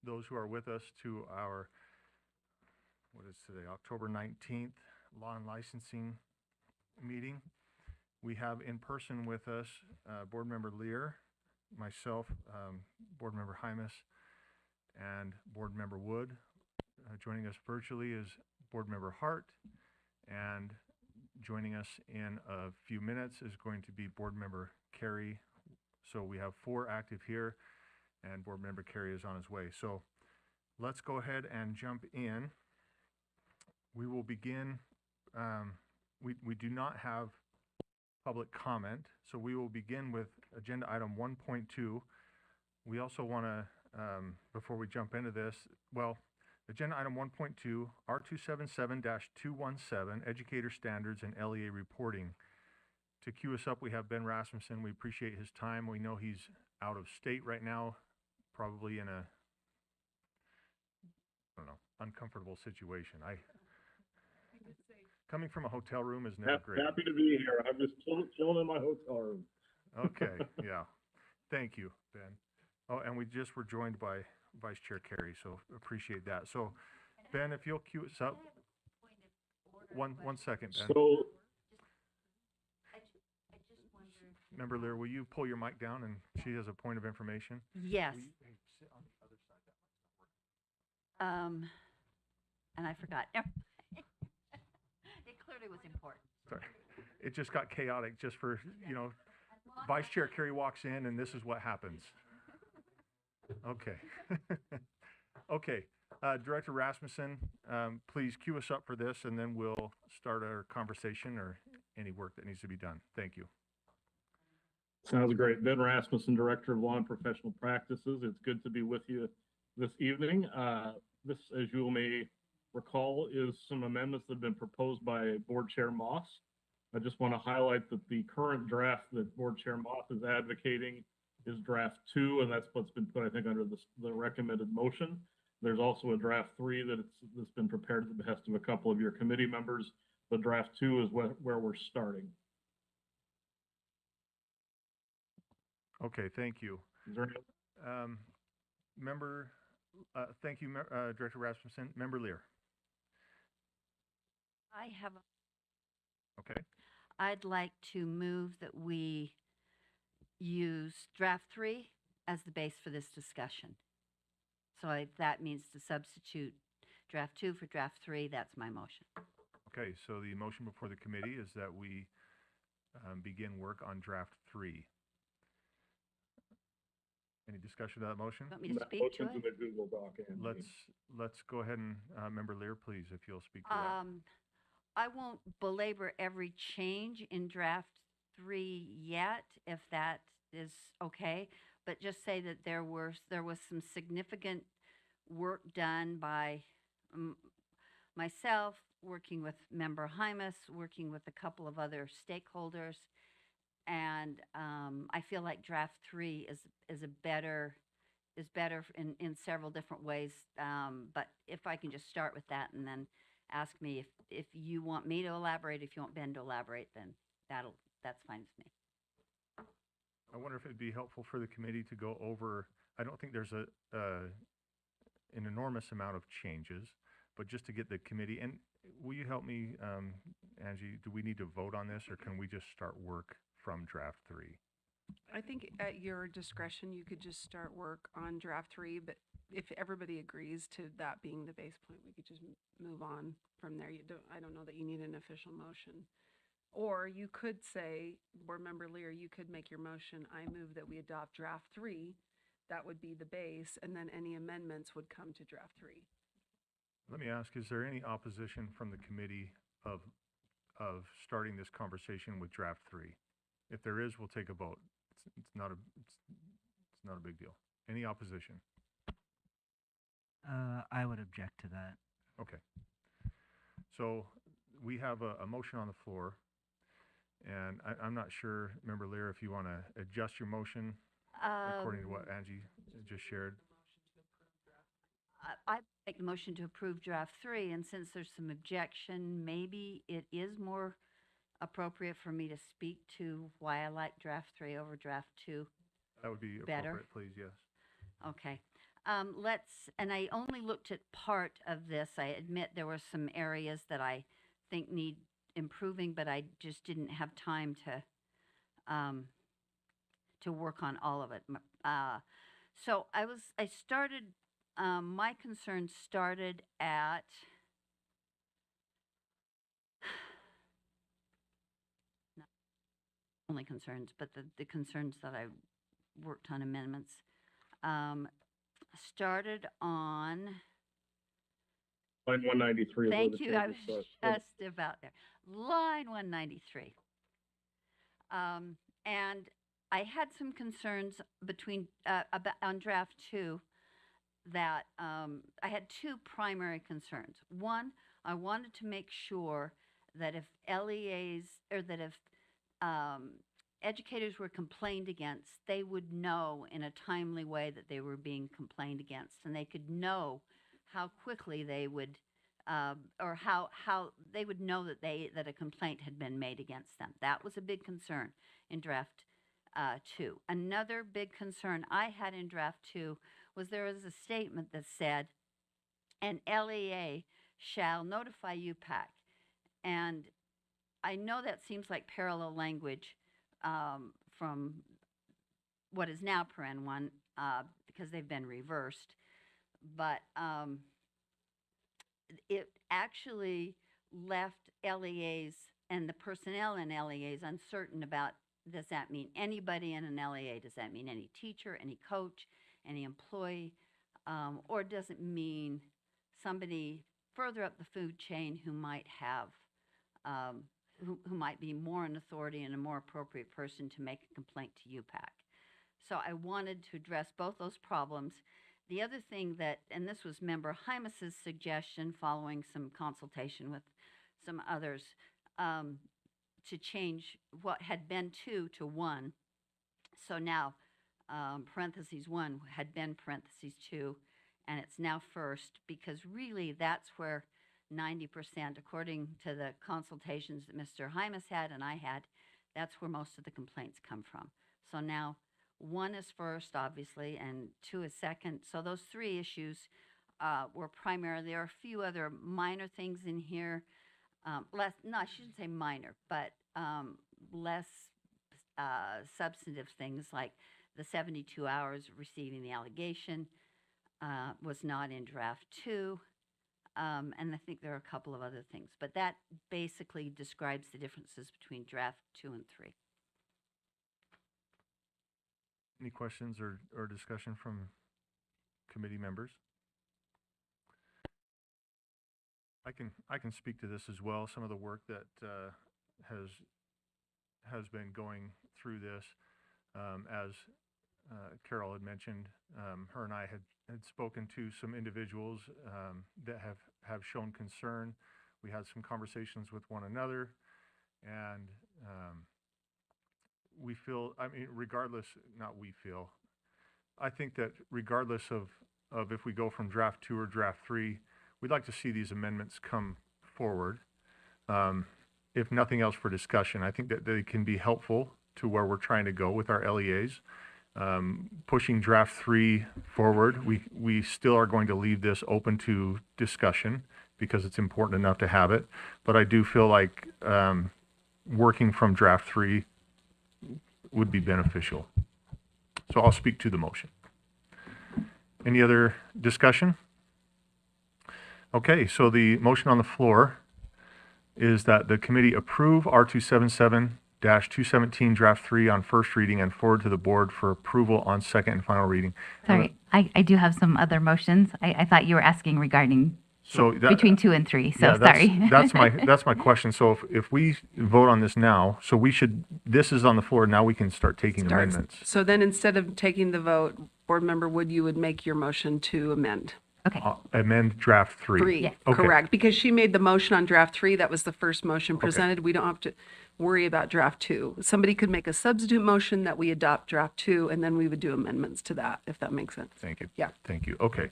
those who are with us to our, what is today, October 19th Law and Licensing meeting. We have in person with us Board Member Lear, myself, Board Member Hymas, and Board Member Wood. Joining us virtually is Board Member Hart, and joining us in a few minutes is going to be Board Member Carey. So we have 4 active here, and Board Member Carey is on his way. So let's go ahead and jump in. We will begin. We do not have public comment, so we will begin with agenda item 1.2. We also want to, before we jump into this, well, agenda item 1.2, R277-217, Educator Standards and LEA Reporting. To cue us up, we have Ben Rasmussen. We appreciate his time. We know he's out of state right now, probably in a, I don't know, uncomfortable situation. Coming from a hotel room is never great. Happy to be here. I'm just chilling in my hotel room. Okay, yeah. Thank you, Ben. Oh, and we just were joined by Vice Chair Carey, so appreciate that. So, Ben, if you'll cue us up. One second, Ben. So, Member Lear, will you pull your mic down, and she has a point of information? Yes. Will you, hey, sit on the other side, that mic's not working. And I forgot. It clearly was important. Sorry. It just got chaotic just for, Vice Chair Carey walks in and this is what happens. Okay. Okay. Director Rasmussen, please cue us up for this and then we'll start our conversation or any work that needs to be done. Thank you. sounds great. Ben Rasmussen, Director of Law and Professional Practices. It's good to be with you this evening. This, as you may recall, is some amendments that have been proposed by Board Chair Moss. I just want to highlight that the current draft that Board Chair Moss is advocating is draft 2, and that's what's been put, I think, under the recommended motion. There's also a draft 3 that's been prepared at the behest of a couple of your committee members. But draft 2 is where we're starting. Okay, thank you. Is there any Thank you, Director Rasmussen. Member Lear. I have. Okay. I'd like to move that we use draft 3 as the base for this discussion. So that means to substitute draft 2 for draft 3. That's my motion. Okay, so the motion before the committee is that we begin work on draft 3. Any discussion of that motion? Want me to that speak to motion's in it? the Google Doc? Andy. Let's go ahead and Member Lear, please, if you'll speak to that. I won't belabor every change in draft 3 yet, if that is okay, but just say that there was some significant work done by myself, working with Member Hymas, working with a couple of other stakeholders, and I feel like draft 3 is better in several different ways. But if I can just start with that and then ask me if you want me to elaborate, if you want Ben to elaborate, then that's fine with me. I wonder if it'd be helpful for the committee to go over, I don't think there's an enormous amount of changes, but just to get the committee, and will you help me, Angie, do we need to vote on this or can we just start work from draft 3? I think at your discretion, you could just start work on draft 3, but if everybody agrees to that being the base point, we could just move on from there. I don't know that you need an official motion. Or you could say, Board Member Lear, you could make your motion, I move that we adopt draft 3. That would be the base, and then any amendments would come to draft 3. Let me ask, is there any opposition from the committee of starting this conversation with draft 3? If there is, we'll take a vote. It's not a big deal. Any opposition? I would object to that. Okay. So we have a motion on the floor, and I'm not sure, Member Lear, if you want to adjust your motion according to what Angie just shared. I make the motion to approve draft 3, and since there's some objection, maybe it is more appropriate for me to speak to why I like draft 3 over draft 2. That would be Better. appropriate, please, yes. Okay. And I only looked at part of this. I admit there were some areas that I think need improving, but I just didn't have time to work on all of it. So I started, my concerns started at, not only concerns, but the concerns that I worked on amendments. Started on, Line 193. is where thank the you, I was changes start. just about there. Line 193. And I had some concerns on draft 2 that I had 2 primary concerns. One, I wanted to make sure that if LEAs, or that if educators were complained against, they would know in a timely way that they were being complained against, and they could know how quickly they would, or how they would know that a complaint had been made against them. That was a big concern in draft 2. Another big concern I had in draft 2 was there was a statement that said, an LEA shall notify UPAC. And I know that seems like parallel language from what is now Paren 1, because they've been reversed. But it actually left LEAs and the personnel in LEAs uncertain about, does that mean anybody in an LEA? Does that mean any teacher, any coach, any employee? Or does it mean somebody further up the food chain who might have, who might be more an authority and a more appropriate person to make a complaint to UPAC? So I wanted to address both those problems. The other thing that, and this was Member Hymas's suggestion following some consultation with some others, to change what had been 2 to 1. So now parentheses 1 had been parentheses 2, and it's now first, because really that's where 90%, according to the consultations that Mr. Hymas had and I had, that's where most of the complaints come from. So now 1 is first, obviously, and 2 is second. So those 3 issues were primary. There are a few other minor things in here. I shouldn't say minor, but less substantive things, like the 72 hours receiving the allegation was not in draft 2. And I think there are a couple of other things, but that basically describes the differences between draft 2 and 3. Any questions or discussion from committee members? I can speak to this as well. Some of the work that has been going through this, as Carol had mentioned, her and I had spoken to some individuals that have shown concern. We had some conversations with one another, and we feel, I think that regardless of if we go from draft 2 or draft 3, we'd like to see these amendments come forward. If nothing else, for discussion. I think that they can be helpful to where we're trying to go with our LEAs. Pushing draft 3 forward, we still are going to leave this open to discussion because it's important enough to have it. But I do feel like working from draft 3 would be beneficial. So I'll speak to the motion. Any other discussion? Okay, so the motion on the floor is that the committee approve R277-217 draft 3 on first reading and forward to the board for approval on second and final reading. Sorry, I do have some other motions. I thought you were asking regarding So that, between 2 and 3, so yeah, sorry. that's my question. So if we vote on this now, so this is on the floor, now we can start taking amendments. So then instead of taking the vote, Board Member Wood, you would make your motion to amend. Okay, Amend draft 3. 3, Yes. Okay. correct, because she made the motion on draft 3, that was the first motion presented. We don't have to worry about draft 2. Somebody could make a substitute motion that we adopt draft 2, and then we would do amendments to that, if that makes sense. Thank you. Yeah. Thank you. Okay.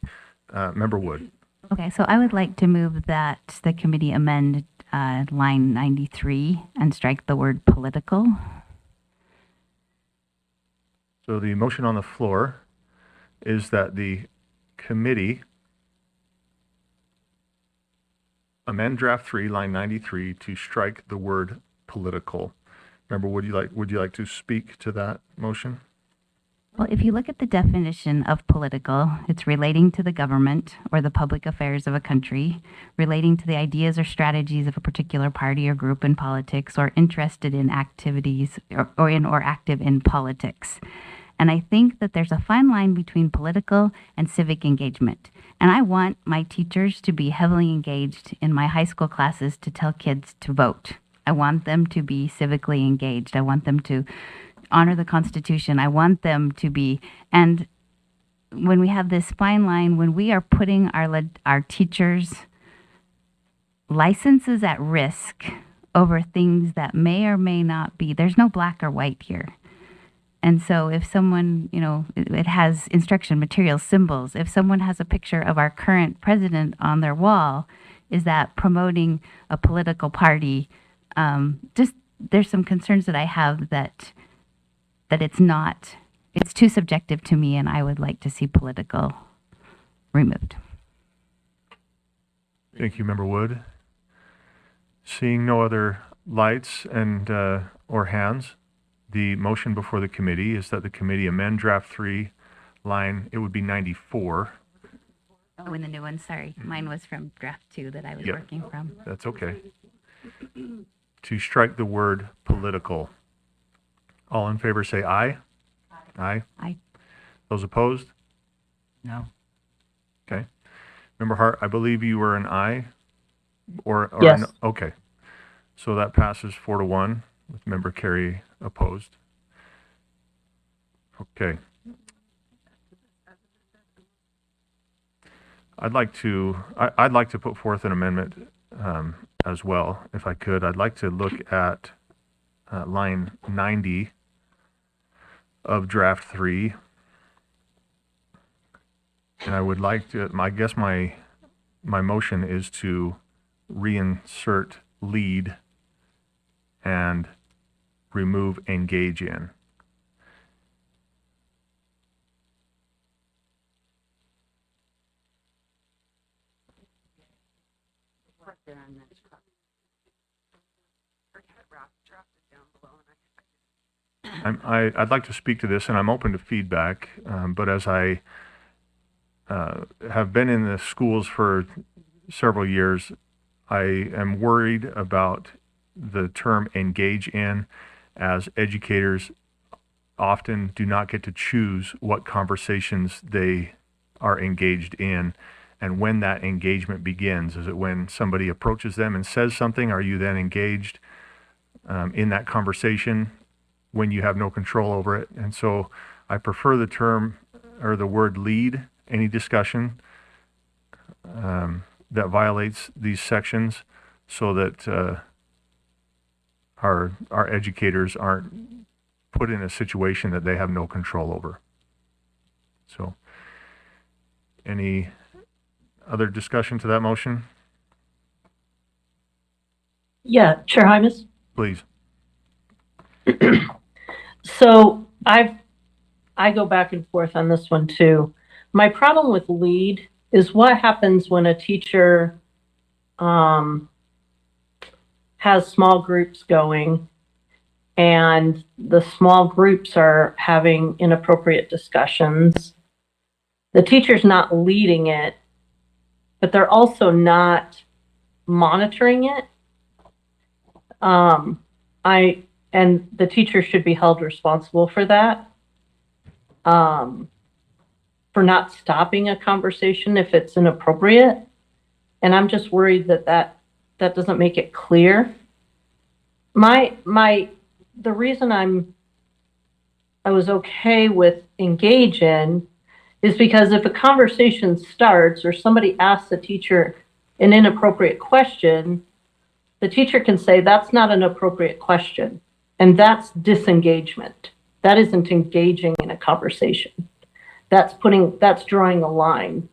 Member Wood. okay, so I would like to move that the committee amend line 93 and strike the word political. So the motion on the floor is that the committee amend draft 3, line 93 to strike the word political. Member, would you like to speak to that motion? Well, if you look at the definition of political, it's relating to the government or the public affairs of a country, relating to the ideas or strategies of a particular party or group in politics, or interested in activities or active in politics. And I think that there's a fine line between political and civic engagement. And I want my teachers to be heavily engaged in my high school classes to tell kids to vote. I want them to be civically engaged. I want them to honor the Constitution. I want them to be, and when we have this fine line, when we are putting our teachers' licenses at risk over things that may or may not be, there's no black or white here. And so if someone, it has instruction materials, symbols. If someone has a picture of our current president on their wall, is that promoting a political party? There's some concerns that I have that it's too subjective to me, and I would like to see political removed. Thank you, Member Wood. Seeing no other lights and or hands, the motion before the committee is that the committee amend draft 3 line, it would be 94. Oh, and the new one, sorry. Mine was from draft 2 that I was Yep. working from. That's okay. To strike the word political. All in favor say aye. Aye. Aye. Those opposed? No. Okay. Member Hart, I believe you were an aye? Or Yes. no? Okay. So that passes 4-1 with Member Carey opposed. Okay. I'd like to put forth an amendment as well, if I could. I'd like to look at line 90 of draft 3. And I would like to, I guess my motion is to reinsert lead and remove engage in. I'd like to speak to this, and I'm open to feedback, but as I have been in the schools for several years, I am worried about the term engage in, as educators often do not get to choose what conversations they are engaged in and when that engagement begins. Is it when somebody approaches them and says something? Are you then engaged in that conversation when you have no control over it? And so I prefer the term or the word lead any discussion that violates these sections, so that our educators aren't put in a situation that they have no control over. So, any other discussion to that motion? Yeah, Chair Hymas. Please. So I go back and forth on this one too. My problem with lead is what happens when a teacher has small groups going and the small groups are having inappropriate discussions. The teacher's not leading it, but they're also not monitoring it. And the teacher should be held responsible for that, for not stopping a conversation if it's inappropriate. And I'm just worried that doesn't make it clear. The reason I was okay with engage in is because if a conversation starts or somebody asks the teacher an inappropriate question, the teacher can say, that's not an appropriate question. And that's disengagement. That isn't engaging in a conversation. That's drawing a line.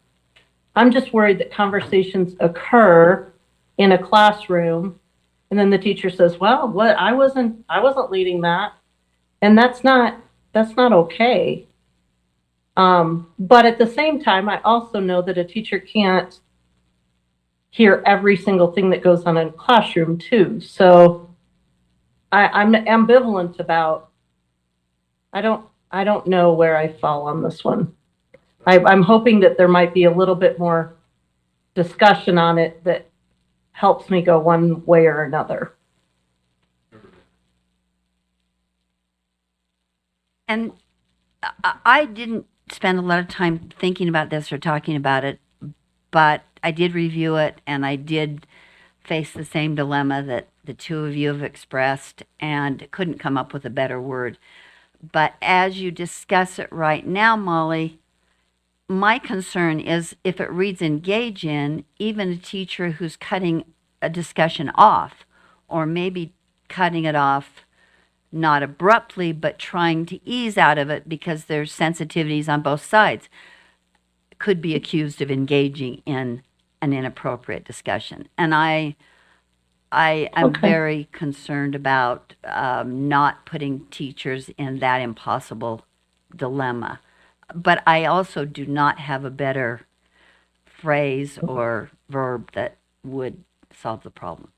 I'm just worried that conversations occur in a classroom and then the teacher says, well, I wasn't leading that. And that's not okay. But at the same time, I also know that a teacher can't hear every single thing that goes on in a classroom too. So I'm ambivalent about, I don't know where I fall on this one. I'm hoping that there might be a little bit more discussion on it that helps me go one way or another. And I didn't spend a lot of time thinking about this or talking about it, but I did review it and I did face the same dilemma that the two of you have expressed and couldn't come up with a better word. But as you discuss it right now, Molly, my concern is if it reads engage in, even a teacher who's cutting a discussion off, or maybe cutting it off not abruptly, but trying to ease out of it because there's sensitivities on both sides, could be accused of engaging in an inappropriate discussion. And I am Okay. very concerned about not putting teachers in that impossible dilemma. But I also do not have a better phrase or verb that would solve the problem.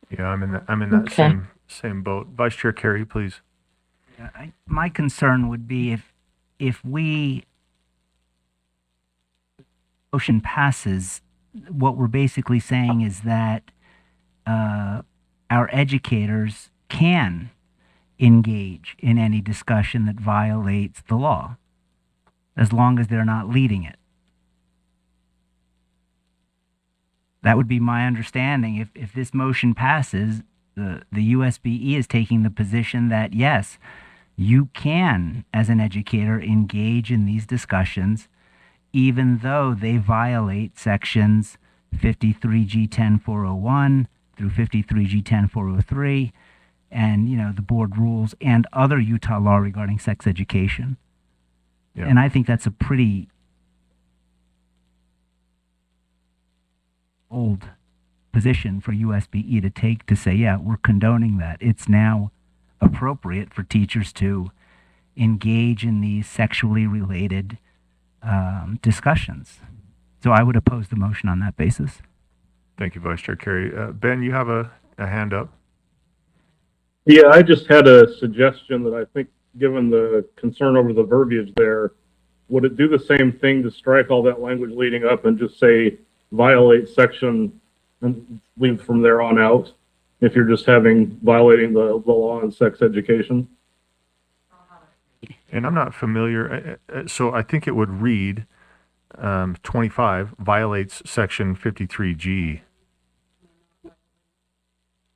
Yeah, I'm in that Okay. same boat. Vice Chair Carey, please. Yeah, my concern would be if we motion passes, what we're basically saying is that our educators can engage in any discussion that violates the law, as long as they're not leading it. That would be my understanding. If this motion passes, the USBE is taking the position that yes, you can, as an educator, engage in these discussions, even though they violate sections 53G 10401 through 53G 10403, and the board rules and other Utah law regarding sex education. Yeah. And I think that's a pretty old position for USBE to take, to say, yeah, we're condoning that. It's now appropriate for teachers to engage in these sexually related discussions. So I would oppose the motion on that basis. Thank you, Vice Chair Carey. Ben, you have a hand up. Yeah, I just had a suggestion that I think, given the concern over the verbiage there, would it do the same thing to strike all that language leading up and just say violate section and leave from there on out, if you're just violating the law on sex education? And I'm not familiar, so I think it would read 25 violates section 53G.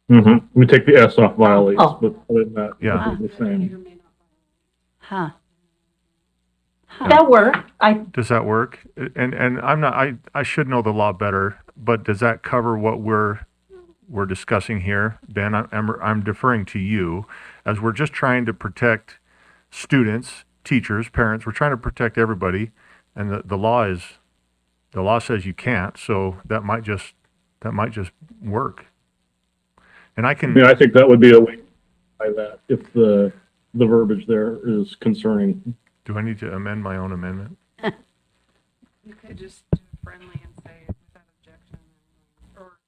Mm-hmm. We take the S off violates, Oh. but other than that, Yeah. it's the same. Huh. That work. Does that work? And I'm not, I should know the law better, but does that cover what we're discussing here? Ben, I'm deferring to you, as we're just trying to protect students, teachers, parents. We're trying to protect everybody, and the law says you can't, so that might just work. And I can. Yeah, I think that would be a way by that if the verbiage there is concerning. Do I need to amend my own amendment? You could just do it friendly and say without objection, or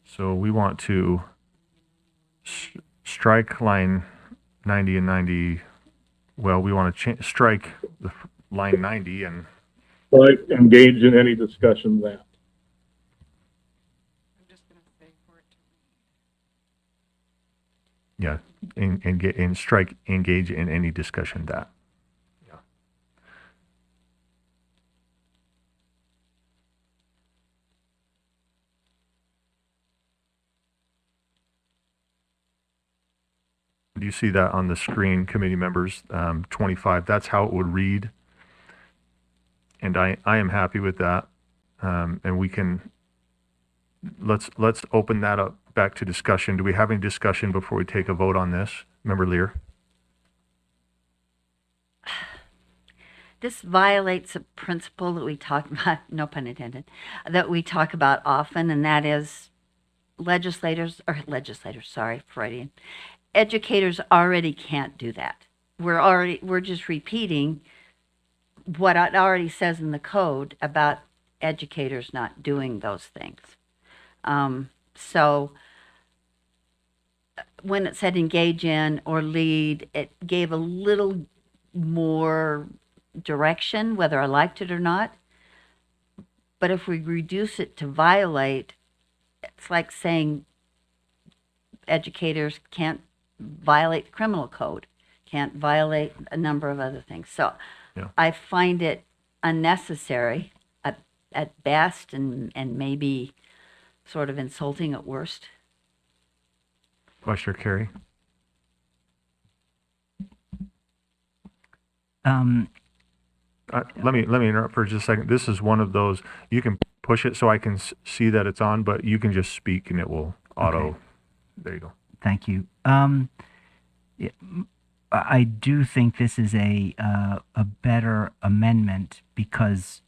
So we want to strike line 90 and 90. Well, we want to strike the line 90 and Like, engage in any discussion that. I'm just gonna say for it to read. and strike engage in any discussion that. Yeah. Do you see that on the screen, committee members? 25, that's how it would read. And I am happy with that. And we can, let's open that up back to discussion. Do we have any discussion before we take a vote on this? Member Lear? This violates a principle that we talk about, no pun intended, that we talk about often, and that is legislators, sorry, Freudian, educators already can't do that. We're just repeating what it already says in the code about educators not doing those things. So when it said engage in or lead, it gave a little more direction, whether I liked it or not. But if we reduce it to violate, it's like saying educators can't violate the criminal code, can't violate a number of other things. So Yeah. I find it unnecessary at best and maybe sort of insulting at worst. Vice Chair Carey? Let me interrupt for just a second. This is one of those, you can push it so I can see that it's on, but you can just speak and it will auto. Okay. There you go. Thank you. I do think this is a better amendment because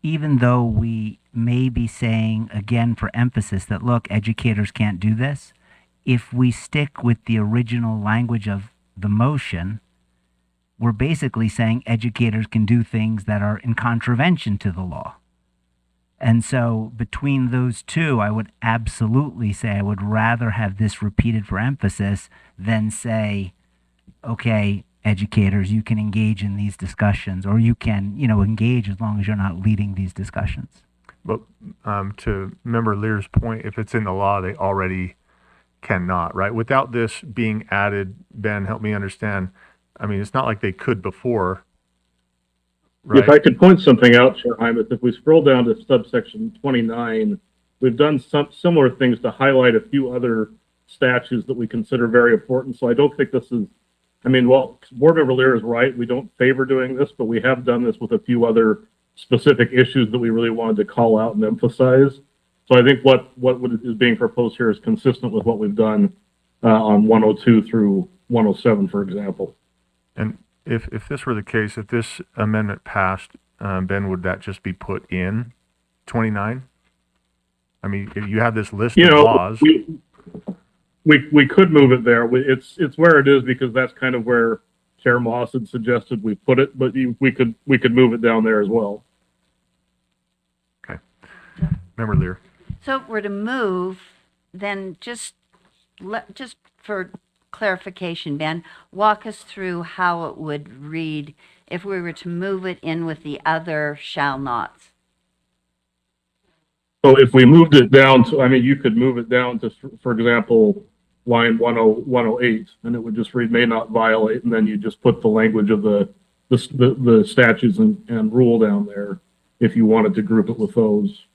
even though we may be saying again for emphasis that look, educators can't do this, if we stick with the original language of the motion, we're basically saying educators can do things that are in contravention to the law. And so between those two, I would absolutely say I would rather have this repeated for emphasis than say, okay, educators, you can engage in these discussions, or you can, engage as long as you're not leading these discussions. But to Member Lear's point, if it's in the law, they already cannot, right? Without this being added, Ben, help me understand. I mean, it's not like they could before, right? If I could point something out, Chair Hymas, if we scroll down to subsection 29, we've done some similar things to highlight a few other statutes that we consider very important. So I don't think this is, Board Member Lear is right. We don't favor doing this, but we have done this with a few other specific issues that we really wanted to call out and emphasize. So I think what is being proposed here is consistent with what we've done on 102 through 107, for example. And if this were the case, if this amendment passed, Ben, would that just be put in 29? I mean, if you have this list of laws. We could move it there. It's where it is because that's kind of where Chair Moss had suggested we put it, but we could move it down there as well. Okay. Member Lear. So if we're to move, then just for clarification, Ben, walk us through how it would read if we were to move it in with the other shall nots. So if we moved it down to, you could move it down to, for example, line 108, and it would just read may not violate, and then you just put the language of the statutes and rule down there if you wanted to group it with those.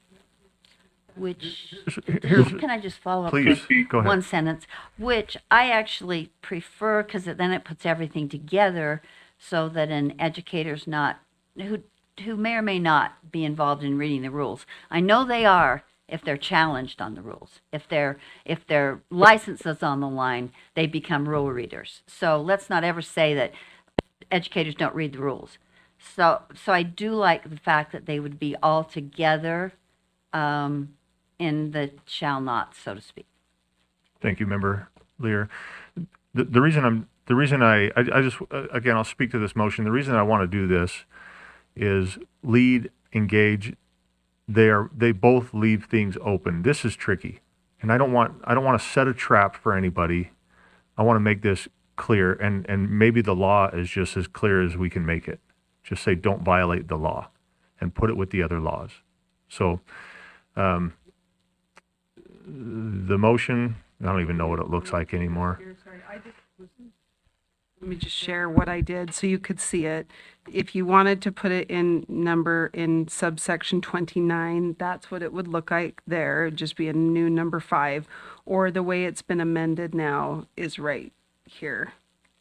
Can I just follow up? Please, with go ahead. one sentence, which I actually prefer because then it puts everything together so that an educator's not, who may or may not be involved in reading the rules. I know they are if they're challenged on the rules. If their license is on the line, they become rule readers. So let's not ever say that educators don't read the rules. So I do like the fact that they would be all together in the shall not, so to speak. Thank you, Member Lear. The reason I just, again, I'll speak to this motion. The reason I want to do this is lead, engage. They both leave things open. This is tricky, and I don't want to set a trap for anybody. I want to make this clear, and maybe the law is just as clear as we can make it. Just say don't violate the law, and put it with the other laws. So, the motion, I don't even know what it looks like anymore. Let me just share what I did so you could see it. If you wanted to put it in subsection 29, that's what it would look like there. It'd just be a new number 5, or the way it's been amended now is right here.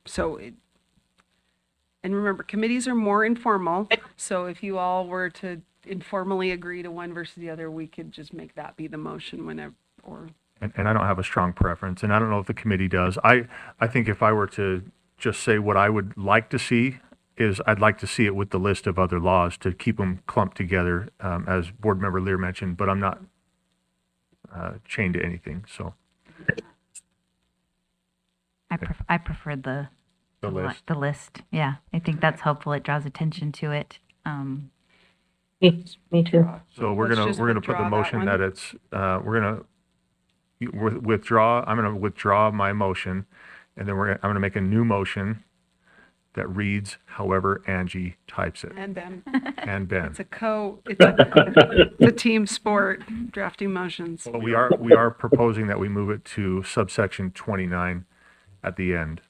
So and remember, committees are more informal. So if you all were to informally agree to one versus the other, we could just make that be the motion whenever, or. And I don't have a strong preference, and I don't know if the committee does. I think if I were to just say what I would like to see is I'd like to see it with the list of other laws to keep them clumped together, as Board Member Lear mentioned, but I'm not chained to anything, so. I prefer the The list. the list. Yeah, I think that's helpful. It draws attention to it. Me too. So we're Let's gonna, just we're gonna put the withdraw that motion one. that it's, we're gonna withdraw, I'm gonna withdraw my motion, and then I'm gonna make a new motion that reads however Angie types it, And Ben, and Ben. it's a team sport, drafting motions. But we are proposing that we move it to subsection 29 at the end.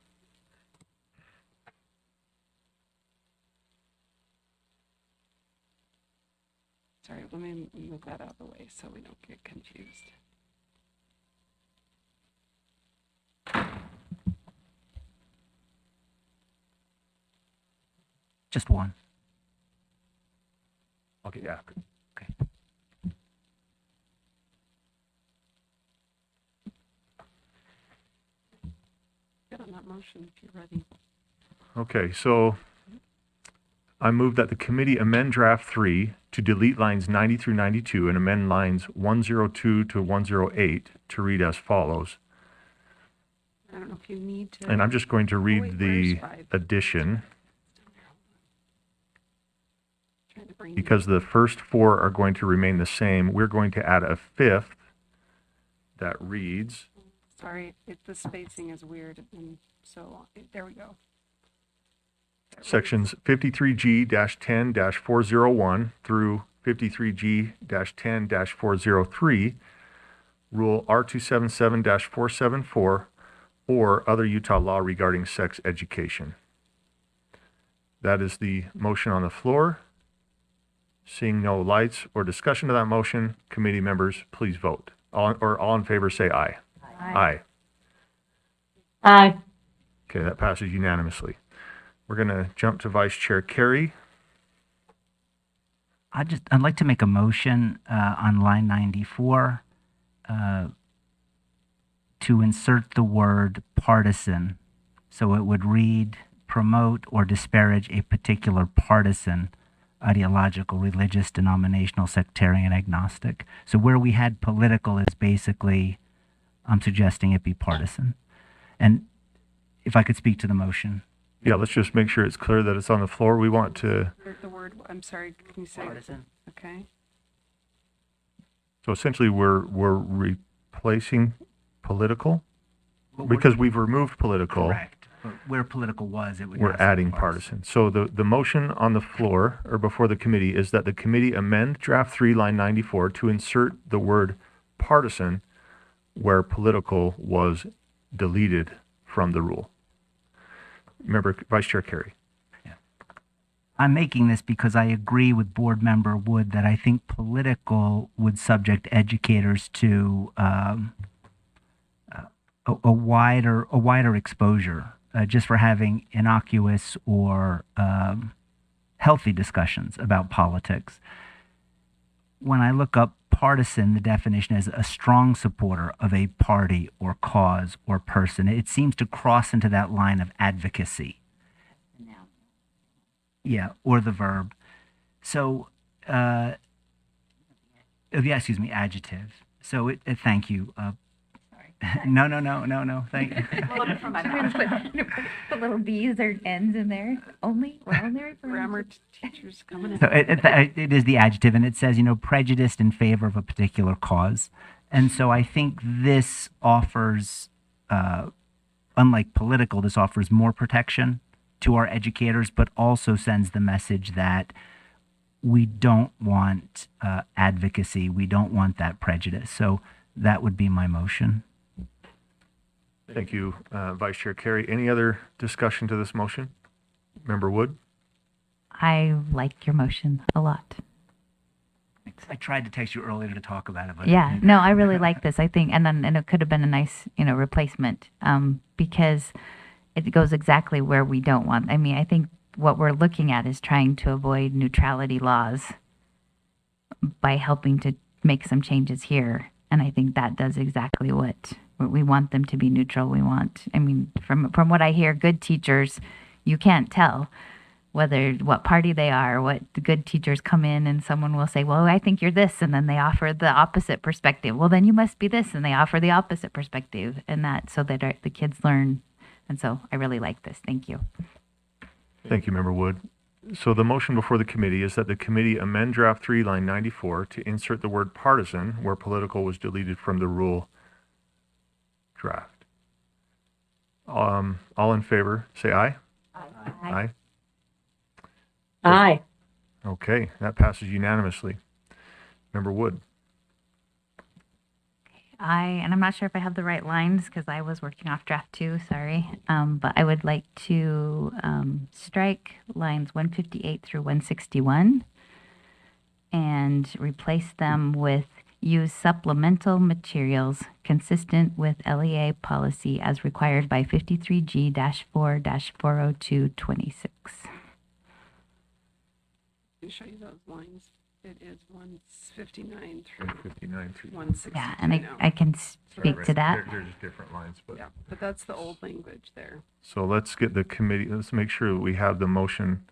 Sorry, let me move that out of the way so we don't get confused. Just one. I'll get you after. Good on that motion if you're ready. Okay, so I move that the committee amend draft 3 to delete lines 90 through 92 and amend lines 102 to 108 to read as follows. I don't know if you need to. And I'm just going to read wait, the where's 5? addition Trying to bring you- because the first 4 are going to remain the same. We're going to add a 5th that reads, Sorry, the spacing is weird and so on. There we go. sections 53G-10-401 through 53G-10-403, Rule R277-474, or other Utah law regarding sex education. That is the motion on the floor. Seeing no lights or discussion of that motion, committee members, please vote. All in favor, say aye. Aye. Aye. Okay, that passes unanimously. We're going to jump to Vice Chair Carey. I'd like to make a motion on line 94 to insert the word partisan. So it would read, promote or disparage a particular partisan, ideological, religious, denominational, sectarian, agnostic. So where we had political is basically, I'm suggesting it be partisan. And if I could speak to the motion. Yeah, let's just make sure it's clear that it's on the floor. We want to, The word, I'm sorry, can you say? Okay. so essentially we're replacing political because we've removed political. Correct. But where political was, it would. We're now say adding partisan. So the motion on the floor or before the committee is that the committee amend draft 3 line 94 to insert the word partisan where political was deleted from the rule. Member Vice Chair Carey. I'm making this because I agree with Board Member Wood that I think political would subject educators to a wider exposure just for having innocuous or healthy discussions about politics. When I look up partisan, the definition is a strong supporter of a party or cause or person. It seems to cross into that line of advocacy. Yeah, or the verb. So, yeah, excuse me, adjective. So, thank you. No, thank you. Put little B's or N's in there. We're only referring Grammar teachers coming in. So it is the adjective, and it says, prejudiced in favor of a particular cause. And so I think this offers, unlike political, this offers more protection to our educators, but also sends the message that we don't want advocacy. We don't want that prejudice. So that would be my motion. Thank you, Vice Chair Carey. Any other discussion to this motion? Member Wood? I like your motion a lot. I tried to text you earlier to talk about it, but Yeah, no, I really like this. I think, and it could have been a nice, replacement, because it goes exactly where we don't want. I mean, I think what we're looking at is trying to avoid neutrality laws by helping to make some changes here, and I think that does exactly what we want them to be neutral. We want. I mean, from what I hear, good teachers, you can't tell what party they are. What the good teachers come in and someone will say, well, I think you're this, and then they offer the opposite perspective. Well, then you must be this, and they offer the opposite perspective, and that so that the kids learn And so I really like this. Thank you. Thank you, Member Wood. So the motion before the committee is that the committee amend draft 3, line 94 to insert the word partisan where political was deleted from the rule draft. All in favor, say aye. Aye. Aye. Okay, that passes unanimously. Member Wood. And I'm not sure if I have the right lines because I was working off draft 2, sorry. But I would like to strike lines 158 through 161 and replace them with use supplemental materials consistent with LEA policy as required by 53G-4-40226. To show you those lines, it is 159 through 159 through. 160. Yeah, and I can speak to that. They're just different lines, but. Yeah, but that's the old language there. So let's get the committee, let's make sure that we have the motion.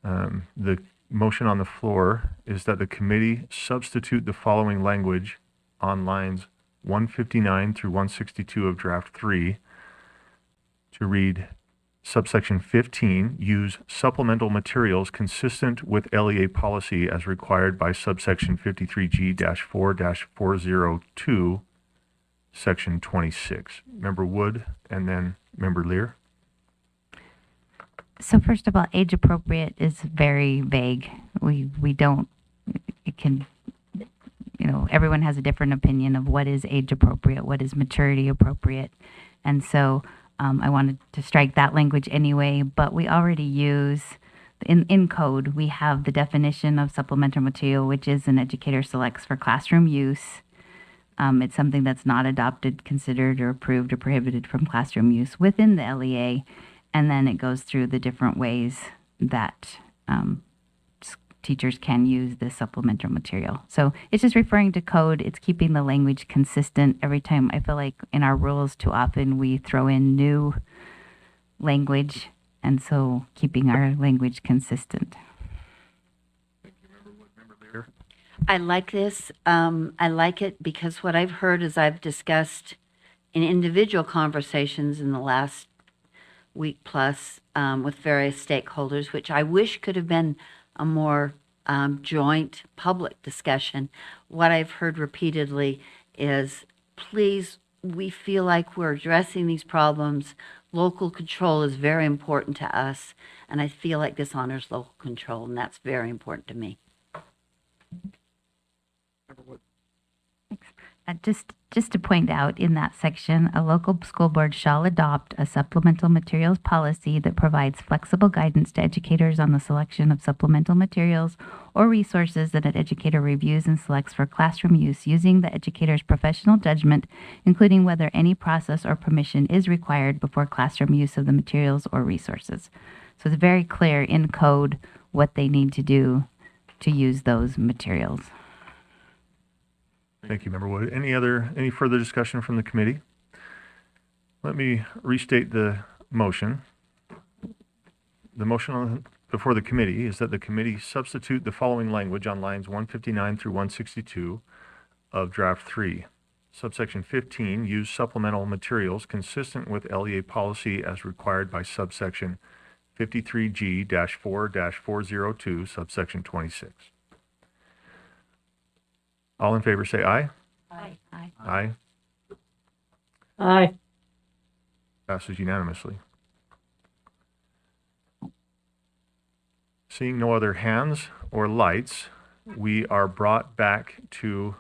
The motion on the floor is that the committee substitute the following language on lines 159 through 162 of draft 3 to read subsection 15, use supplemental materials consistent with LEA policy as required by subsection 53G-4-402, section 26. Member Wood and then Member Lear. So first of all, age appropriate is very vague. We don't, it can, everyone has a different opinion of what is age appropriate, what is maturity appropriate. And so I wanted to strike that language anyway, but we already use, in code, we have the definition of supplemental material, which is an educator selects for classroom use. It's something that's not adopted, considered, or approved or prohibited from classroom use within the LEA. And then it goes through the different ways that teachers can use this supplemental material. So it's just referring to code. It's keeping the language consistent. Every time I feel like in our rules too often we throw in new language, and so keeping our language consistent. I like this. I like it because what I've heard is I've discussed in individual conversations in the last week plus with various stakeholders, which I wish could have been a more joint public discussion. What I've heard repeatedly is, please, we feel like we're addressing these problems. Local control is very important to us, and I feel like this honors local control, and that's very important to me. Just to point out in that section, a local school board shall adopt a supplemental materials policy that provides flexible guidance to educators on the selection of supplemental materials or resources that an educator reviews and selects for classroom use using the educator's professional judgment, including whether any process or permission is required before classroom use of the materials or resources. So it's very clear in code what they need to do to use those materials. Thank you, Member Wood. Any further discussion from the committee? Let me restate the motion. The motion before the committee is that the committee substitute the following language on lines 159 through 162 of draft 3. Subsection 15, use supplemental materials consistent with LEA policy as required by subsection 53G-4-402, subsection 26. All in favor say aye. Aye. Aye. Aye. Passes unanimously. Seeing no other hands or lights, we are brought back to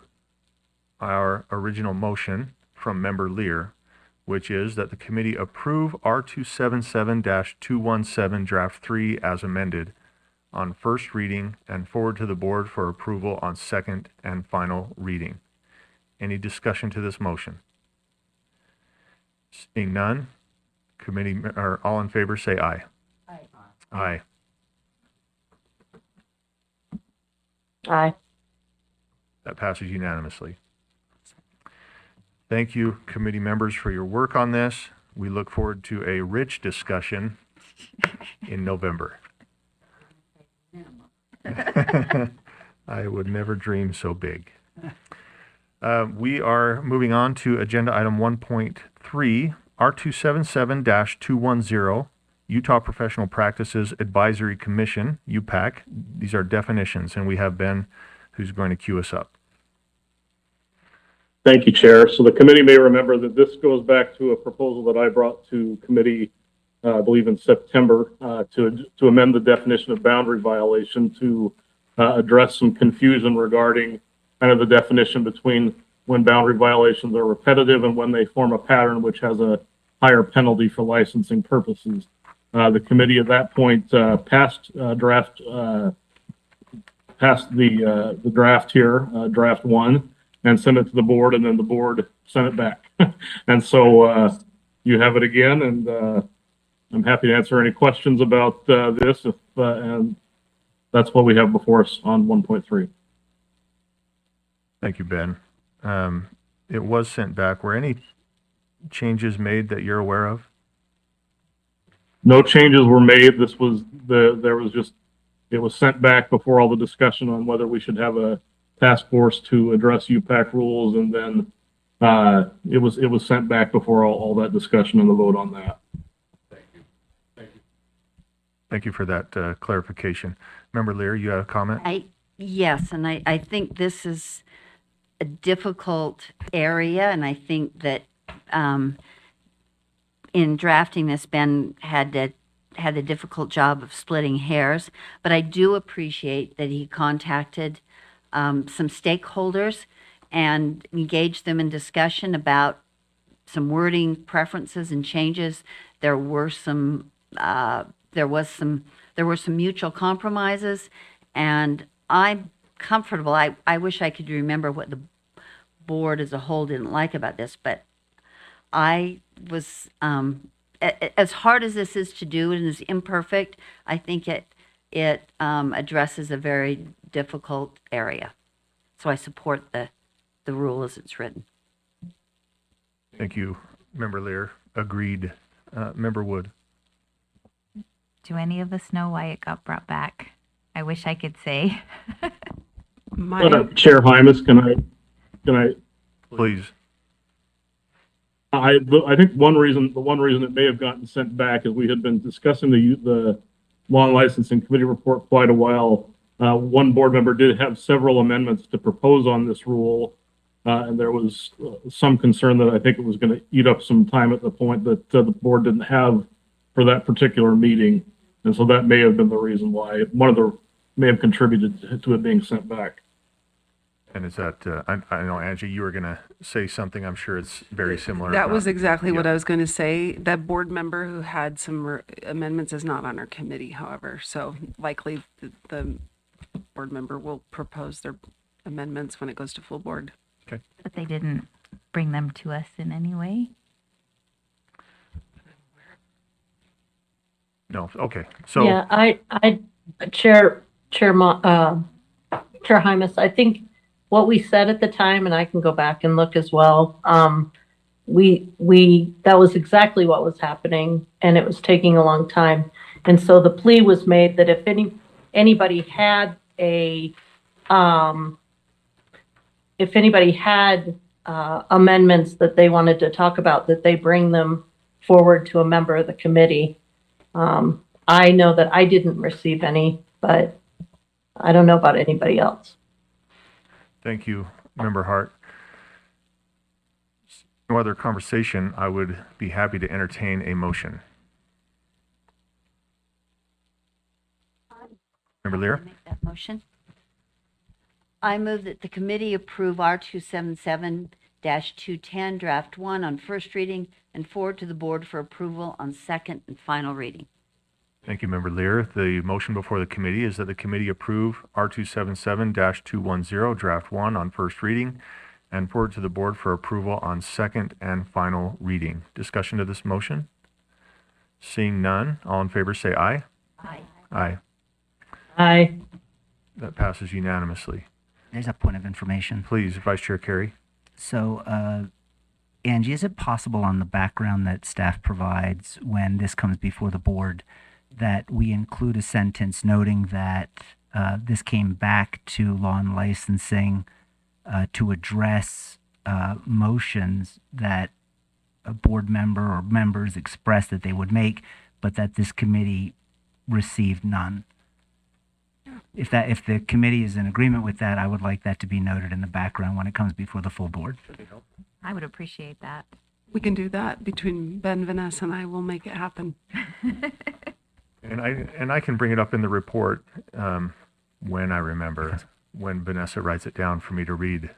our original motion from Member Lear, which is that the committee approve R277-217 draft 3 as amended on first reading and forward to the board for approval on second and final reading. Any discussion to this motion? Seeing none, committee, or all in favor say aye. Aye. Aye. That passes unanimously. Thank you, committee members, for your work on this. We look forward to a rich discussion in November. I would never dream so big. We are moving on to agenda item 1.3, R277-210, Utah Professional Practices Advisory Commission, UPAC. These are definitions, and we have Ben who's going to cue us up. Thank you, Chair. So the committee may remember that this goes back to a proposal that I brought to committee, I believe in September, to amend the definition of boundary violation to address some confusion regarding kind of the definition between when boundary violations are repetitive and when they form a pattern which has a higher penalty for licensing purposes. The committee at that point passed the draft here, draft 1, and sent it to the board, and then the board sent it back. And so you have it again, and I'm happy to answer any questions about this, and that's what we have before us on 1.3. Thank you, Ben. It was sent back. Were any changes made that you're aware of? No changes were made. This was it was sent back before all the discussion on whether we should have a task force to address UPAC rules, and then it was sent back before all that discussion and the vote on that. Thank you for that clarification. Member Lear, you have a comment? Yes, and I think this is a difficult area, and I think that in drafting this, Ben had a difficult job of splitting hairs, but I do appreciate that he contacted some stakeholders and engaged them in discussion about some wording preferences and changes. There were some mutual compromises, and I'm comfortable. I wish I could remember what the board as a whole didn't like about this, but I was as hard as this is to do and is imperfect, I think it addresses a very difficult area. So I support the rule as it's written. Thank you, Member Lear. Agreed. Member Wood. Do any of us know why it got brought back? I wish I could say. Chair Hymas, can I? Please. I think the one reason it may have gotten sent back is we had been discussing the law and licensing committee report quite a while. One board member did have several amendments to propose on this rule, and there was some concern that I think it was going to eat up some time at the point that the board didn't have for that particular meeting, and so that may have been the reason why may have contributed to it being sent back. And is that, I know, Angie, you were going to say something. I'm sure it's very similar. That was exactly what Yeah. I was going to say. That board member who had some amendments is not on our committee, however, so likely the board member will propose their amendments when it goes to full board. But they didn't bring them to us in any way. No, okay. So, Yeah, Chair Hymas, I think what we said at the time, and I can go back and look as well, that was exactly what was happening, and it was taking a long time. And so the plea was made that if anybody had amendments that they wanted to talk about, that they bring them forward to a member of the committee. I know that I didn't receive any, but I don't know about anybody else. thank you, Member Hart. No other conversation. I would be happy to entertain a motion. Member Lear? Make that motion. I move that the committee approve R277-210 Draft 1 on first reading and forward to the board for approval on second and final reading. Thank you, Member Lear. The motion before the committee is that the committee approve R277-210 Draft 1 on first reading and forward to the board for approval on second and final reading. Discussion to this motion? Seeing none, all in favor say aye. Aye. Aye. Aye. That passes unanimously. There's a point of information. Please, Vice Chair Carey. So, Angie, is it possible on the background that staff provides when this comes before the board that we include a sentence noting that this came back to law and licensing to address motions that a board member or members expressed that they would make, but that this committee received none. If the committee is in agreement with that, I would like that to be noted in the background when it comes before the full board. I would appreciate that. We can do that between Ben, Vanessa, and I will make it happen. And I can bring it up in the report when I remember, when Vanessa writes it down for me to read.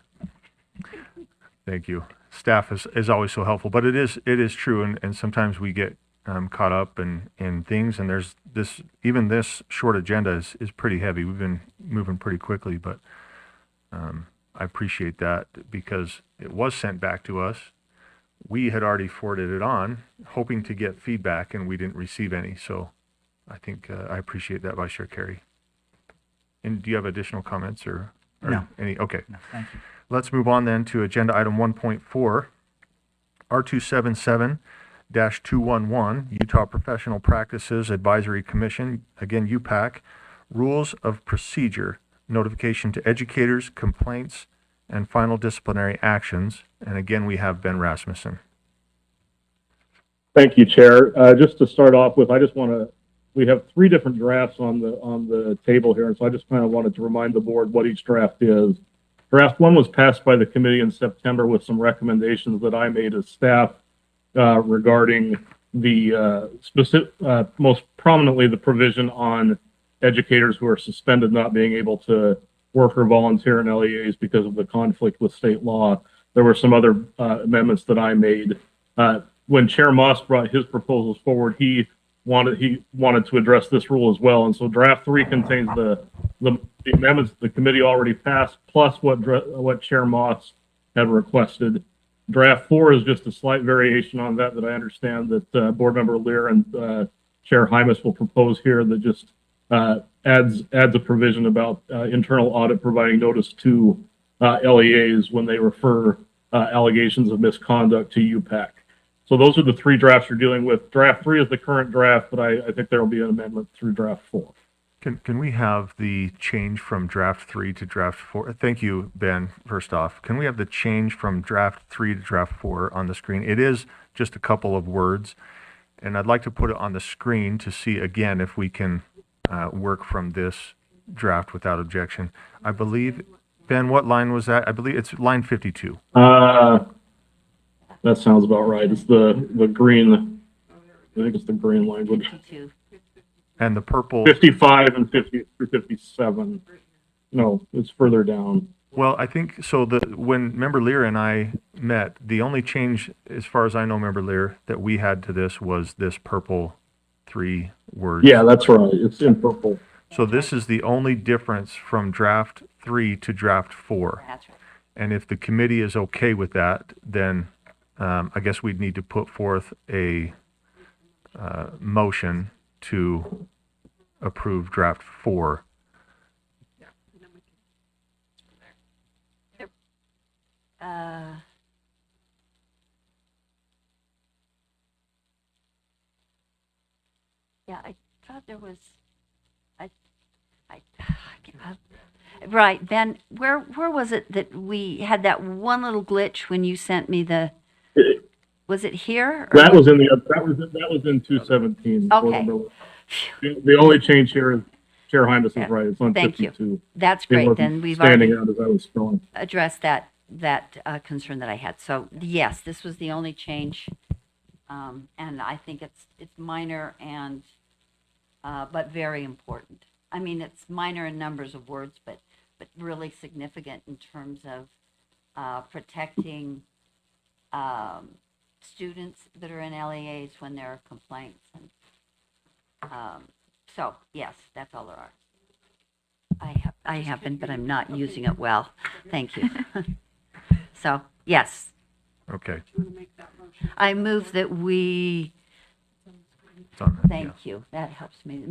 Thank you. Staff is always so helpful, but it is true, and sometimes we get caught up in things, and there's even this short agenda is pretty heavy. We've been moving pretty quickly, but I appreciate that because it was sent back to us. We had already forwarded it on, hoping to get feedback, and we didn't receive any. So I think I appreciate that, Vice Chair Carey. And do you have additional comments or No. any? Okay. No, thank you. Let's move on then to agenda item 1.4, R277-211, Utah Professional Practices Advisory Commission, again, UPAC, Rules of Procedure, Notification to Educators, Complaints, and Final Disciplinary Actions. And again, we have Ben Rasmussen. Thank you, Chair. Just to start off with, we have 3 different drafts on the table here, and so I just kind of wanted to remind the board what each draft is. Draft 1 was passed by the committee in September with some recommendations that I made as staff regarding the most prominently the provision on educators who are suspended not being able to work or volunteer in LEAs because of the conflict with state law. There were some other amendments that I made. When Chair Moss brought his proposals forward, he wanted to address this rule as well. And so draft 3 contains the amendments the committee already passed, plus what Chair Moss had requested. Draft 4 is just a slight variation on that I understand that Board Member Lear and Chair Hymas will propose here that just adds a provision about internal audit providing notice to LEAs when they refer allegations of misconduct to UPAC. So those are the 3 drafts you're dealing with. Draft 3 is the current draft, but I think there will be an amendment through draft 4. Can we have the change from draft 3 to draft 4? Thank you, Ben, first off. Can we have the change from draft 3 to draft 4 on the screen? It is just a couple of words, and I'd like to put it on the screen to see again if we can work from this draft without objection. I believe, Ben, what line was that? I believe it's line 52. That sounds about right. It's the green, I think it's the green language. 52. And the purple, 55 and 50 through 57. No, it's further down. well, I think, so when Member Lear and I met, the only change, as far as I know, Member Lear, that we had to this was this purple 3 words. Yeah, that's right. It's in purple. So this is the only difference from draft 3 to draft 4. That's right. And if the committee is okay with that, then I guess we'd need to put forth a motion to approve draft 4. Yeah, I thought there was, right, Ben, where was it that we had that one little glitch when you sent me was it here? or That was in 217. Okay. The only change here is Chair Hymas is Yeah. right. It's on Thank you. 52. That's It great, wasn't then we've standing already out as I was scrolling. addressed that concern that I had. So yes, this was the only change. And I think it's minor and, but very important. I mean, it's minor in numbers of words, but really significant in terms of protecting students that are in LEAs when there are complaints. And so yes, that's all there are. I have been, but I'm not using it well. Thank you. So yes, Okay. I move that we. It's on that, Thank you. That helps me.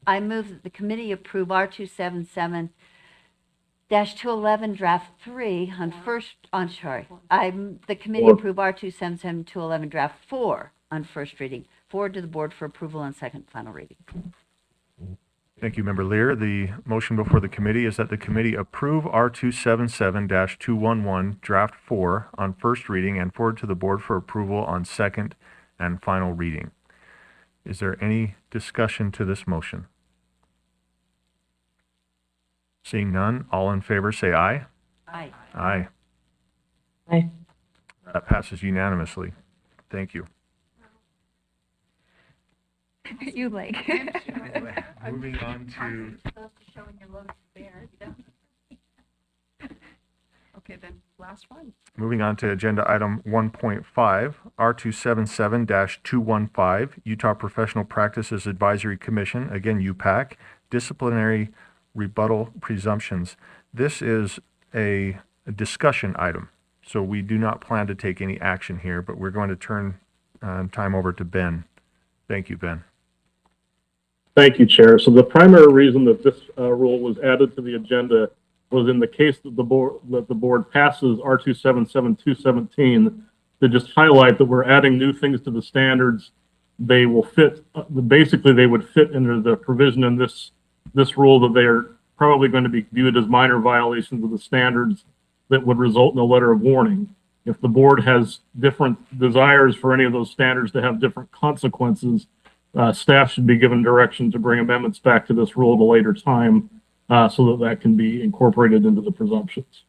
I move that the committee approve R277-211 draft 3 on first, the committee Four. approve R277-211 draft 4 on first reading, forward to the board for approval on second final reading. Thank you, Member Lear. The motion before the committee is that the committee approve R277-211 Draft 4 on first reading and forward to the board for approval on second and final reading. Is there any discussion to this motion? Seeing none, all in favor say aye. Aye. Aye. Aye. That passes unanimously. Thank you. You like. Moving on to Okay, then, last one. Moving on to agenda item 1.5, R277-215, Utah Professional Practices Advisory Commission, again, UPAC, Disciplinary Rebuttal Presumptions. This is a discussion item, so we do not plan to take any action here, but we're going to turn time over to Ben. Thank you, Ben. Thank you, Chair. So the primary reason that this rule was added to the agenda was in the case that the board passes R277-217 to just highlight that we're adding new things to the standards. They will fit, basically they would fit under the provision in this rule that they are probably going to be viewed as minor violations of the standards that would result in a letter of warning. If the board has different desires for any of those standards to have different consequences, staff should be given direction to bring amendments back to this rule at a later time so that can be incorporated into the presumptions.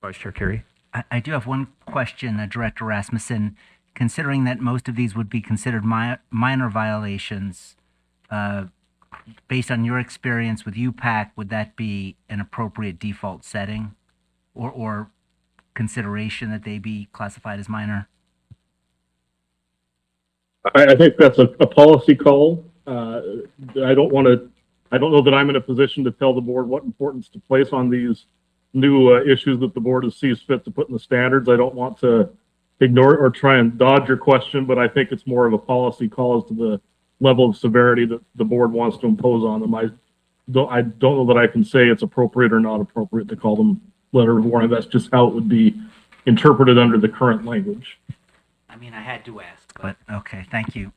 Vice Chair Carey. I do have one question, Director Rasmussen. Considering that most of these would be considered minor violations, based on your experience with UPAC, would that be an appropriate default setting or consideration that they be classified as minor? I think that's a policy call. I don't know that I'm in a position to tell the board what importance to place on these new issues that the board sees fit to put in the standards. I don't want to ignore or try and dodge your question, but I think it's more of a policy call as to the level of severity that the board wants to impose on them. I don't know that I can say it's appropriate or not appropriate to call them letter of warning. That's just how it would be interpreted under the current language. I mean, I had to ask, but okay, thank you.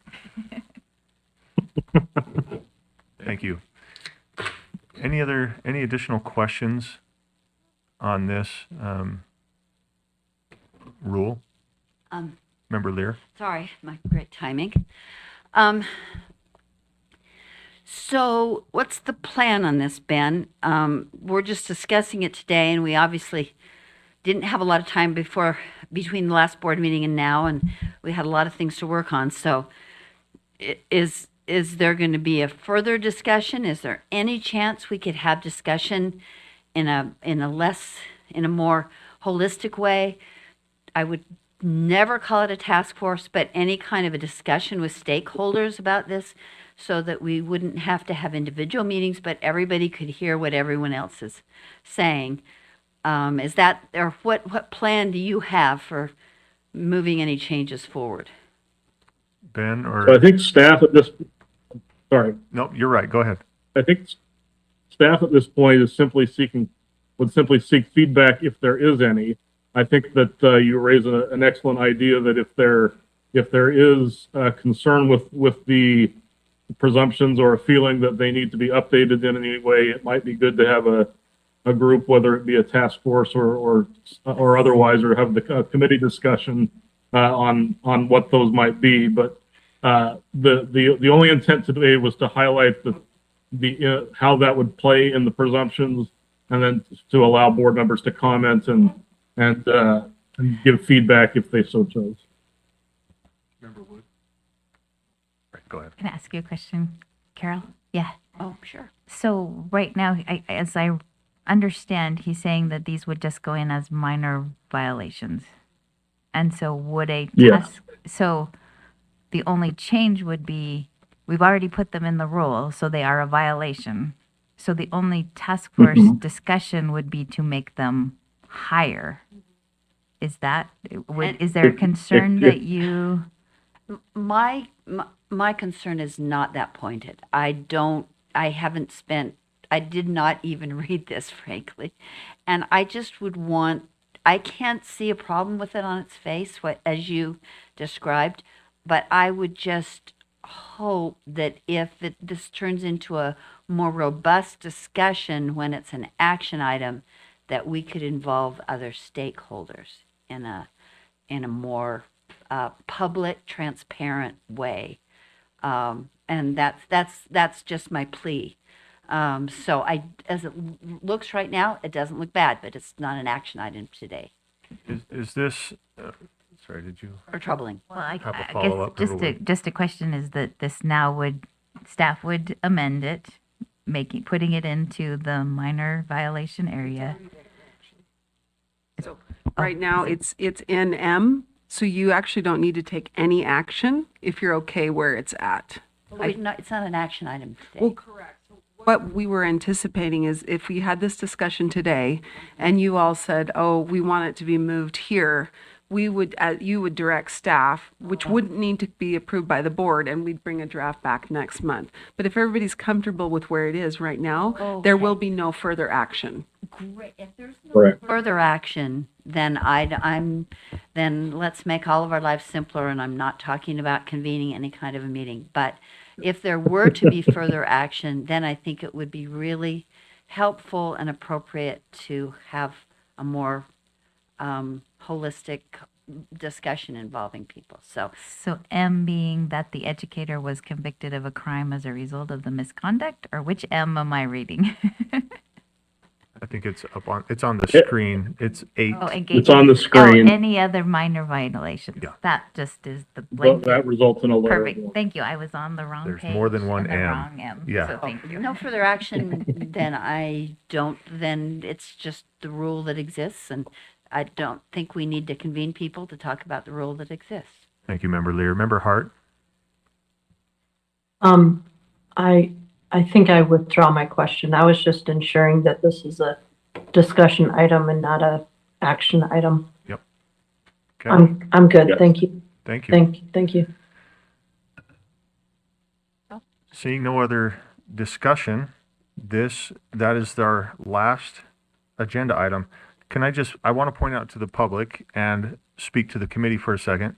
Thank you. Any additional questions on this rule? Member Lear? Sorry, my great timing. So what's the plan on this, Ben? We're just discussing it today, and we obviously didn't have a lot of time between the last board meeting and now, and we had a lot of things to work on. So is there going to be a further discussion? Is there any chance we could have discussion in a more holistic way? I would never call it a task force, but any kind of a discussion with stakeholders about this so that we wouldn't have to have individual meetings, but everybody could hear what everyone else is saying. Is that, or what plan do you have for moving any changes forward? Ben, or? So I think staff at this, sorry. No, you're right. Go ahead. I think staff at this point would simply seek feedback if there is any. I think that you raise an excellent idea that if there is a concern with the presumptions or a feeling that they need to be updated in any way, it might be good to have a group, whether it be a task force or otherwise, or have the committee discussion on what those might be. But the only intent today was to highlight the how that would play in the presumptions, and then to allow board members to comment and give feedback if they so chose. Member Wood. Right, go ahead. Can I ask you a question, Carol? Yeah. Oh, sure. So right now, as I understand, he's saying that these would just go in as minor violations. And so would a Yeah. task, so the only change would be, we've already put them in the rule, so they are a violation. So the only task force discussion would be to make them higher. Is that, is there a concern that you? My concern is not that pointed. I did not even read this, frankly. And I just I can't see a problem with it on its face, as you described, but I would just hope that if this turns into a more robust discussion when it's an action item, that we could involve other stakeholders in a more public, transparent way. And that's just my plea. So as it looks right now, it doesn't look bad, but it's not an action item today, Is this, sorry, did you? or troubling. Well, I Have a guess follow-up, just a question is that this now staff would amend it, putting it into the minor violation area. So Oh, right now, is it's in M, so you actually don't need to take any action if you're okay where it's at. It's not an action item today. Well, correct. What we were anticipating is if we had this discussion today and you all said, oh, we want it to be moved here, you would direct staff, which wouldn't need to be approved by the board, and we'd bring a draft back next month. But if everybody's comfortable with where it is right now, there will be no further action. Great. If there's no Correct. further action, then then let's make all of our lives simpler, and I'm not talking about convening any kind of a meeting. But if there were to be further action, then I think it would be really helpful and appropriate to have a more holistic discussion involving people. So M being that the educator was convicted of a crime as a result of the misconduct, or which M am I reading? I think it's it's on the Yeah. screen. It's 8. Oh, It's engaging. on the screen. Oh, any other minor violations. Yeah. That just is the But blanket. that results in a lower. Perfect. Thank you. I was on the wrong There's page. more than one and the M. wrong M. Yeah. So thank you. No further action, then it's just the rule that exists, and I don't think we need to convene people to talk about the rule that exists. Thank you, Member Lear. Member Hart? I think I withdraw my question. I was just ensuring that this is a discussion item and not a action item. Okay, I'm good. Yes. Thank you. thank you. Thank you. Seeing no other discussion, that is our last agenda item. I want to point out to the public and speak to the committee for a second.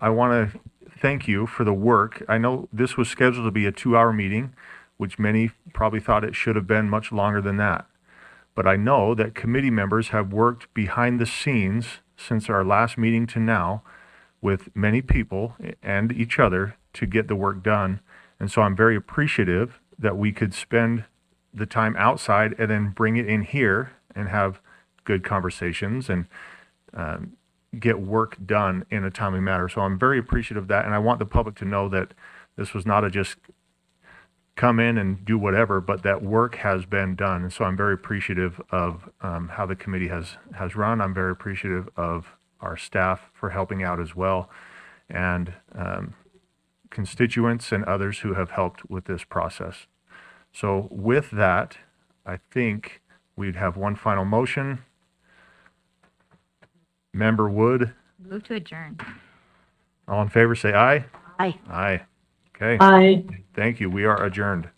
I want to thank you for the work. I know this was scheduled to be a 2-hour meeting, which many probably thought it should have been much longer than that. But I know that committee members have worked behind the scenes since our last meeting to now with many people and each other to get the work done. And so I'm very appreciative that we could spend the time outside and then bring it in here and have good conversations and get work done in a timely manner. So I'm very appreciative of that. And I want the public to know that this was not a just come in and do whatever, but that work has been done. And so I'm very appreciative of how the committee has run. I'm very appreciative of our staff for helping out as well, and constituents and others who have helped with this process. So with that, I think we'd have one final motion. Member Wood, Move to adjourn. all in favor, say aye. Aye. Aye. Okay, Aye. thank you. We are adjourned.